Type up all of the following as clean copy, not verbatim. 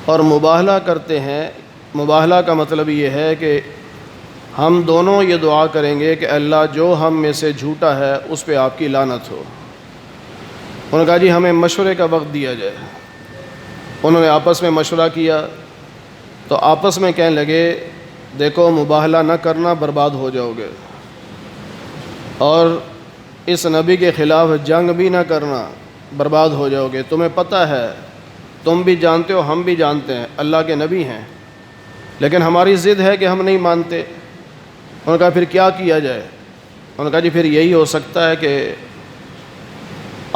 اور مباہلہ کرتے ہیں۔ مباہلہ کا مطلب یہ ہے کہ ہم دونوں یہ دعا کریں گے کہ اللہ جو ہم میں سے جھوٹا ہے اس پہ آپ کی لعنت ہو۔ انہوں نے کہا جی ہمیں مشورے کا وقت دیا جائے۔ انہوں نے آپس میں مشورہ کیا تو آپس میں کہنے لگے دیکھو مباہلہ نہ کرنا، برباد ہو جاؤ گے، اور اس نبی کے خلاف جنگ بھی نہ کرنا، برباد ہو جاؤ گے۔ تمہیں پتہ ہے، تم بھی جانتے ہو، ہم بھی جانتے ہیں اللہ کے نبی ہیں، لیکن ہماری ضد ہے کہ ہم نہیں مانتے۔ انہوں نے کہا پھر کیا کیا جائے؟ انہوں نے کہا جی پھر یہی ہو سکتا ہے کہ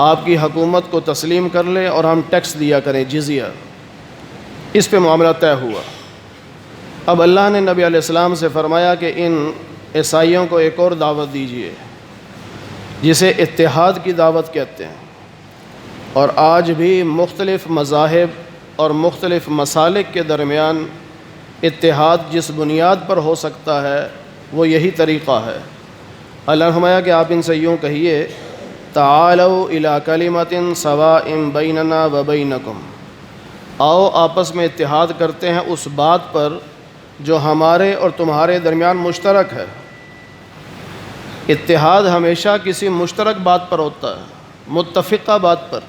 آپ کی حکومت کو تسلیم کر لیں اور ہم ٹیکس دیا کریں، جزیہ۔ اس پہ معاملہ طے ہوا۔ اب اللہ نے نبی علیہ السلام سے فرمایا کہ ان عیسائیوں کو ایک اور دعوت دیجیے جسے اتحاد کی دعوت کہتے ہیں، اور آج بھی مختلف مذاہب اور مختلف مسالک کے درمیان اتحاد جس بنیاد پر ہو سکتا ہے وہ یہی طریقہ ہے۔ اللہ نے فرمایا کہ آپ ان سے یوں کہیے تعالوا الی کلمۃ سواء بیننا و بینکم، آؤ آپس میں اتحاد کرتے ہیں اس بات پر جو ہمارے اور تمہارے درمیان مشترک ہے۔ اتحاد ہمیشہ کسی مشترک بات پر ہوتا ہے، متفقہ بات پر۔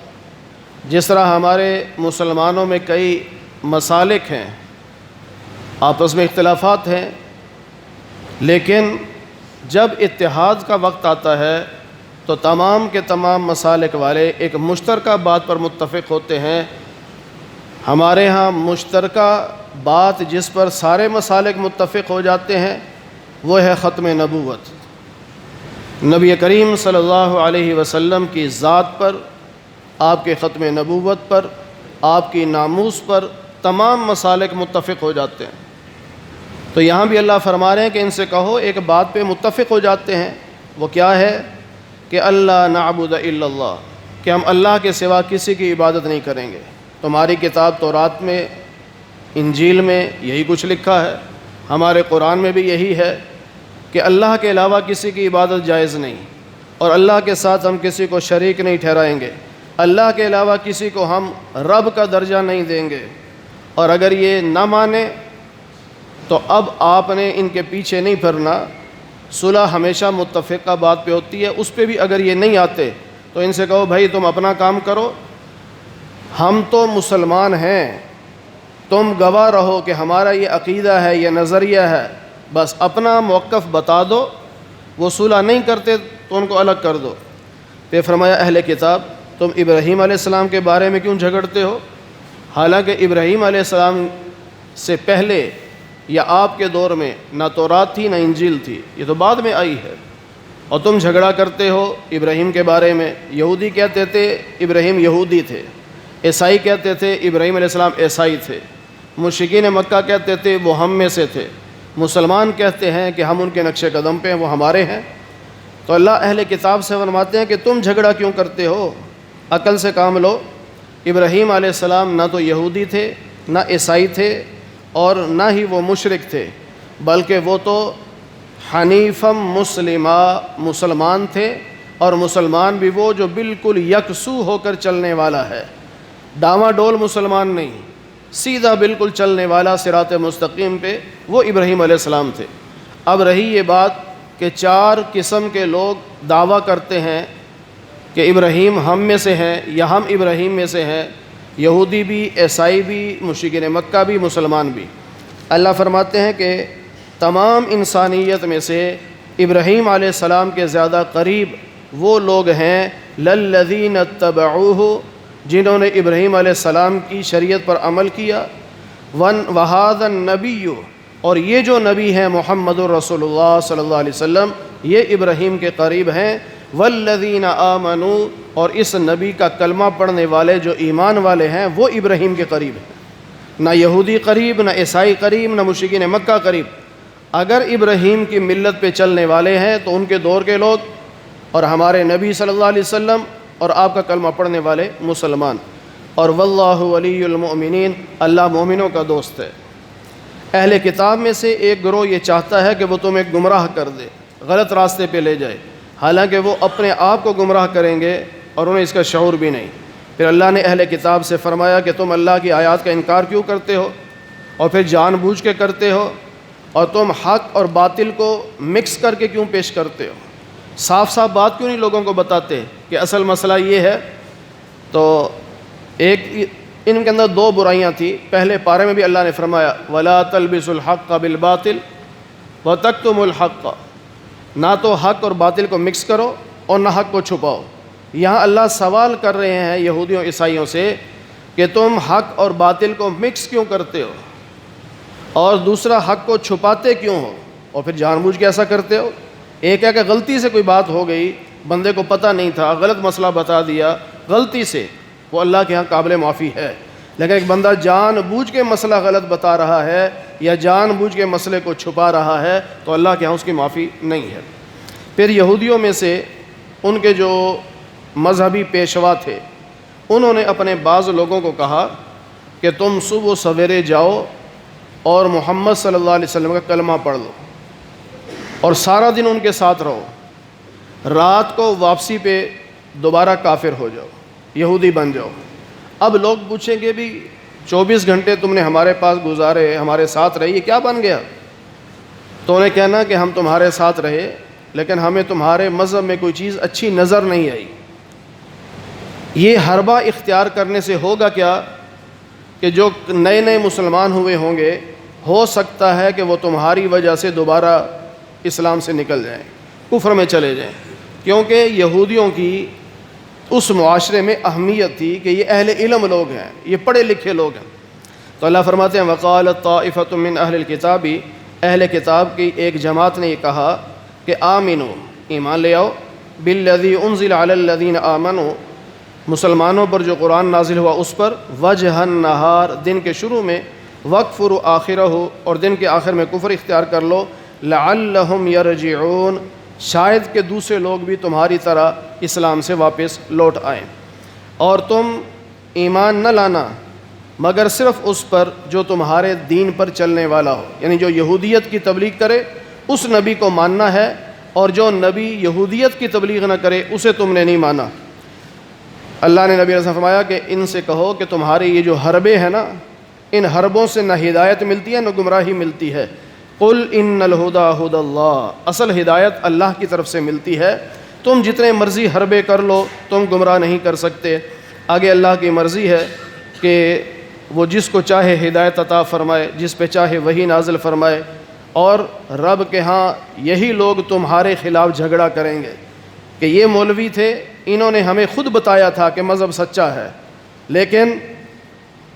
جس طرح ہمارے مسلمانوں میں کئی مسالک ہیں، آپس میں اختلافات ہیں، لیکن جب اتحاد کا وقت آتا ہے تو تمام کے تمام مسالک والے ایک مشترکہ بات پر متفق ہوتے ہیں۔ ہمارے ہاں مشترکہ بات جس پر سارے مسالک متفق ہو جاتے ہیں وہ ہے ختم نبوت۔ نبی کریم صلی اللہ علیہ وسلم کی ذات پر، آپ کے ختم نبوت پر، آپ کی ناموس پر تمام مسالک متفق ہو جاتے ہیں۔ تو یہاں بھی اللہ فرما رہے ہیں کہ ان سے کہو ایک بات پہ متفق ہو جاتے ہیں، وہ کیا ہے کہ اللہ نعبد الا اللہ، کہ ہم اللہ کے سوا کسی کی عبادت نہیں کریں گے۔ تمہاری کتاب تورات میں، انجیل میں یہی کچھ لکھا ہے، ہمارے قرآن میں بھی یہی ہے کہ اللہ کے علاوہ کسی کی عبادت جائز نہیں، اور اللہ کے ساتھ ہم کسی کو شریک نہیں ٹھہرائیں گے، اللہ کے علاوہ کسی کو ہم رب کا درجہ نہیں دیں گے۔ اور اگر یہ نہ مانے تو اب آپ نے ان کے پیچھے نہیں پھرنا۔ صلح ہمیشہ متفقہ بات پہ ہوتی ہے، اس پہ بھی اگر یہ نہیں آتے تو ان سے کہو بھائی تم اپنا کام کرو، ہم تو مسلمان ہیں، تم گواہ رہو کہ ہمارا یہ عقیدہ ہے، یہ نظریہ ہے، بس اپنا موقف بتا دو۔ وہ صلح نہیں کرتے تو ان کو الگ کر دو۔ پھر فرمایا اہل کتاب تم ابراہیم علیہ السلام کے بارے میں کیوں جھگڑتے ہو؟ حالانکہ ابراہیم علیہ السلام سے پہلے یا آپ کے دور میں نہ تورات تھی نہ انجیل تھی، یہ تو بعد میں آئی ہے، اور تم جھگڑا کرتے ہو ابراہیم کے بارے میں۔ یہودی کہتے تھے ابراہیم یہودی تھے، عیسائی کہتے تھے ابراہیم علیہ السلام عیسائی تھے، مشرکین مکہ کہتے تھے وہ ہم میں سے تھے، مسلمان کہتے ہیں کہ ہم ان کے نقش قدم پہ ہیں، وہ ہمارے ہیں۔ تو اللہ اہل کتاب سے فرماتے ہیں کہ تم جھگڑا کیوں کرتے ہو؟ عقل سے کام لو۔ ابراہیم علیہ السلام نہ تو یہودی تھے، نہ عیسائی تھے، اور نہ ہی وہ مشرک تھے، بلکہ وہ تو حنیفم مسلمہ، مسلمان تھے، اور مسلمان بھی وہ جو بالکل یکسو ہو کر چلنے والا ہے، ڈاواں ڈول مسلمان نہیں، سیدھا بالکل چلنے والا صراط مستقیم پہ، وہ ابراہیم علیہ السلام تھے۔ اب رہی یہ بات کہ چار قسم کے لوگ دعویٰ کرتے ہیں کہ ابراہیم ہم میں سے ہیں یا ہم ابراہیم میں سے ہیں، یہودی بھی، عیسائی بھی، مشرکین مکہ بھی، مسلمان بھی۔ اللہ فرماتے ہیں کہ تمام انسانیت میں سے ابراہیم علیہ السلام کے زیادہ قریب وہ لوگ ہیں للذین اتبعوہ، جنہوں نے ابراہیم علیہ السلام کی شریعت پر عمل کیا، وہذا النبی، اور یہ جو نبی ہیں محمد الرسول اللہ صلی اللہ علیہ وسلم، یہ ابراہیم کے قریب ہیں، والذین آمنوا، اور اس نبی کا کلمہ پڑھنے والے جو ایمان والے ہیں وہ ابراہیم کے قریب ہیں۔ نہ یہودی قریب، نہ عیسائی قریب، نہ مشرکین مکہ قریب۔ اگر ابراہیم کی ملت پہ چلنے والے ہیں تو ان کے دور کے لوگ، اور ہمارے نبی صلی اللہ علیہ وسلم اور آپ کا کلمہ پڑھنے والے مسلمان۔ اور واللہ ولی المؤمنین، اللہ مومنوں کا دوست ہے۔ اہل کتاب میں سے ایک گروہ یہ چاہتا ہے کہ وہ تمہیں گمراہ کر دے، غلط راستے پہ لے جائے، حالانکہ وہ اپنے آپ کو گمراہ کریں گے اور انہیں اس کا شعور بھی نہیں۔ پھر اللہ نے اہل کتاب سے فرمایا کہ تم اللہ کی آیات کا انکار کیوں کرتے ہو اور پھر جان بوجھ کے کرتے ہو، اور تم حق اور باطل کو مکس کر کے کیوں پیش کرتے ہو؟ صاف صاف بات کیوں نہیں لوگوں کو بتاتے کہ اصل مسئلہ یہ ہے؟ تو ایک ان کے اندر دو برائیاں تھیں۔ پہلے پارے میں بھی اللہ نے فرمایا وَلَا تَلْبِسُوا الْحَقَّ بِالْبَاطِلِ وَتَكْتُمُوا الْحَقَّ، نہ تو حق اور باطل کو مکس کرو اور نہ حق کو چھپاؤ۔ یہاں اللہ سوال کر رہے ہیں یہودیوں عیسائیوں سے کہ تم حق اور باطل کو مکس کیوں کرتے ہو، اور دوسرا حق کو چھپاتے کیوں ہو، اور پھر جان بوجھ کے ایسا کرتے ہو۔ ایک ہے کہ غلطی سے کوئی بات ہو گئی، بندے کو پتہ نہیں تھا، غلط مسئلہ بتا دیا غلطی سے، وہ اللہ کے ہاں قابل معافی ہے۔ لیکن ایک بندہ جان بوجھ کے مسئلہ غلط بتا رہا ہے یا جان بوجھ کے مسئلے کو چھپا رہا ہے تو اللہ کے ہاں اس کی معافی نہیں ہے۔ پھر یہودیوں میں سے ان کے جو مذہبی پیشوا تھے، انہوں نے اپنے بعض لوگوں کو کہا کہ تم صبح و سویرے جاؤ اور محمد صلی اللہ علیہ وسلم کا کلمہ پڑھ لو اور سارا دن ان کے ساتھ رہو، رات کو واپسی پہ دوبارہ کافر ہو جاؤ، یہودی بن جاؤ۔ اب لوگ پوچھیں گے بھی 24 گھنٹے تم نے ہمارے پاس گزارے، ہمارے ساتھ رہے، یہ کیا بن گیا؟ تو انہیں کہنا کہ ہم تمہارے ساتھ رہے لیکن ہمیں تمہارے مذہب میں کوئی چیز اچھی نظر نہیں آئی۔ یہ حربہ اختیار کرنے سے ہوگا کیا کہ جو نئے نئے مسلمان ہوئے ہوں گے، ہو سکتا ہے کہ وہ تمہاری وجہ سے دوبارہ اسلام سے نکل جائیں، کفر میں چلے جائیں، کیونکہ یہودیوں کی اس معاشرے میں اہمیت تھی کہ یہ اہل علم لوگ ہیں، یہ پڑھے لکھے لوگ ہیں۔ تو اللہ فرماتے ہیں وقالت طائفۃ من اہل الکتاب، اہل کتاب کی ایک جماعت نے یہ کہا کہ آمنو، ایمان لے آؤ، بالذی انزل علی الذین آمنوا، مسلمانوں پر جو قرآن نازل ہوا اس پر، وجہ النہار، دن کے شروع میں، وکفروا آخرہ، اور دن کے آخر میں کفر اختیار کر لو، لعلہم یرجعون، شاید کہ دوسرے لوگ بھی تمہاری طرح اسلام سے واپس لوٹ آئیں، اور تم ایمان نہ لانا مگر صرف اس پر جو تمہارے دین پر چلنے والا ہو، یعنی جو یہودیت کی تبلیغ کرے اس نبی کو ماننا ہے، اور جو نبی یہودیت کی تبلیغ نہ کرے اسے تم نے نہیں مانا۔ اللہ نے نبی علیہ السلام فرمایا کہ ان سے کہو کہ تمہارے یہ جو حربے ہیں نا، ان حربوں سے نہ ہدایت ملتی ہے نہ گمراہی ملتی ہے۔ قل ان الہدی ھدی اللہ، اصل ہدایت اللہ کی طرف سے ملتی ہے، تم جتنے مرضی حربے کر لو تم گمراہ نہیں کر سکتے۔ آگے اللہ کی مرضی ہے کہ وہ جس کو چاہے ہدایت عطا فرمائے، جس پہ چاہے وہی نازل فرمائے، اور رب کے ہاں یہی لوگ تمہارے خلاف جھگڑا کریں گے کہ یہ مولوی تھے، انہوں نے ہمیں خود بتایا تھا کہ مذہب سچا ہے، لیکن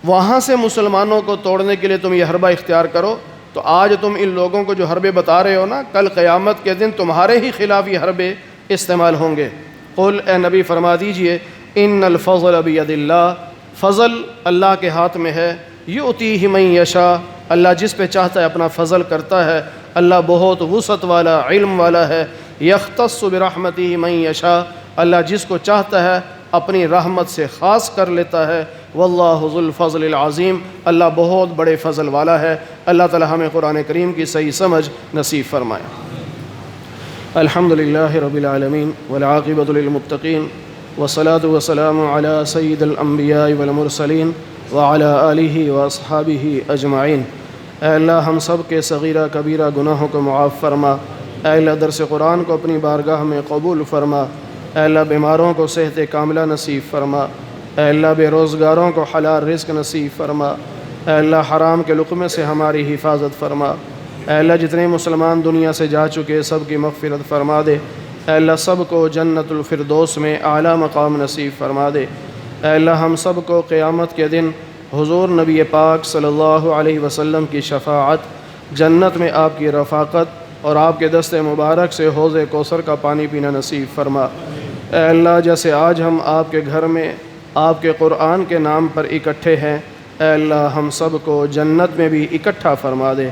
وہاں سے مسلمانوں کو توڑنے کے لیے تم یہ حربہ اختیار کرو، تو آج تم ان لوگوں کو جو حربے بتا رہے ہو نا، کل قیامت کے دن تمہارے ہی خلاف یہ حربے استعمال ہوں گے۔ قل، اے نبی فرما دیجئے، ان الفضل بید اللہ، فضل اللہ کے ہاتھ میں ہے، یؤتیہ من یشاء، اللہ جس پہ چاہتا ہے اپنا فضل کرتا ہے، اللہ بہت وسعت والا علم والا ہے، یختص برحمتہ من یشاء، اللہ جس کو چاہتا ہے اپنی رحمت سے خاص کر لیتا ہے، واللہ ذو الفضل العظیم، اللہ بہت بڑے فضل والا ہے۔ اللہ تعالی ہمیں قرآن کریم کی صحیح سمجھ نصیب فرمائے۔ الحمد للہ رب العالمین والعاقبۃ للمتقین والصلاة والسلام علی سید الانبیاء والمرسلین وعلی آلہ واصحابہ اجمعین۔ اے اللہ ہم سب کے صغیرہ کبیرہ گناہوں کو معاف فرما، اے اللہ درس قرآن کو اپنی بارگاہ میں قبول فرما، اے اللہ بیماروں کو صحت کاملہ نصیب فرما، اے اللہ بے روزگاروں کو حلال رزق نصیب فرما، اے اللہ حرام کے لقمے سے ہماری حفاظت فرما، اے اللہ جتنے مسلمان دنیا سے جا چکے سب کی مغفرت فرما دے، اے اللہ سب کو جنت الفردوس میں اعلیٰ مقام نصیب فرما دے، اے اللہ ہم سب کو قیامت کے دن حضور نبی پاک صلی اللہ علیہ وسلم کی شفاعت، جنت میں آپ کی رفاقت اور آپ کے دست مبارک سے حوض کوثر کا پانی پینا نصیب فرما۔ اے اللہ جیسے آج ہم آپ کے گھر میں آپ کے قرآن کے نام پر اکٹھے ہیں، اے اللہ ہم سب کو جنت میں بھی اکٹھا فرما دے۔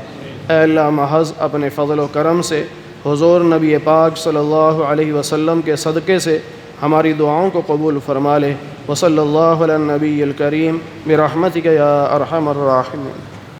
اے اللہ محض اپنے فضل و کرم سے حضور نبی پاک صلی اللہ علیہ وسلم کے صدقے سے ہماری دعاؤں کو قبول فرما لے۔ وصلی اللہ علی النبی الکریم برحمتک یا ارحم الراحمین۔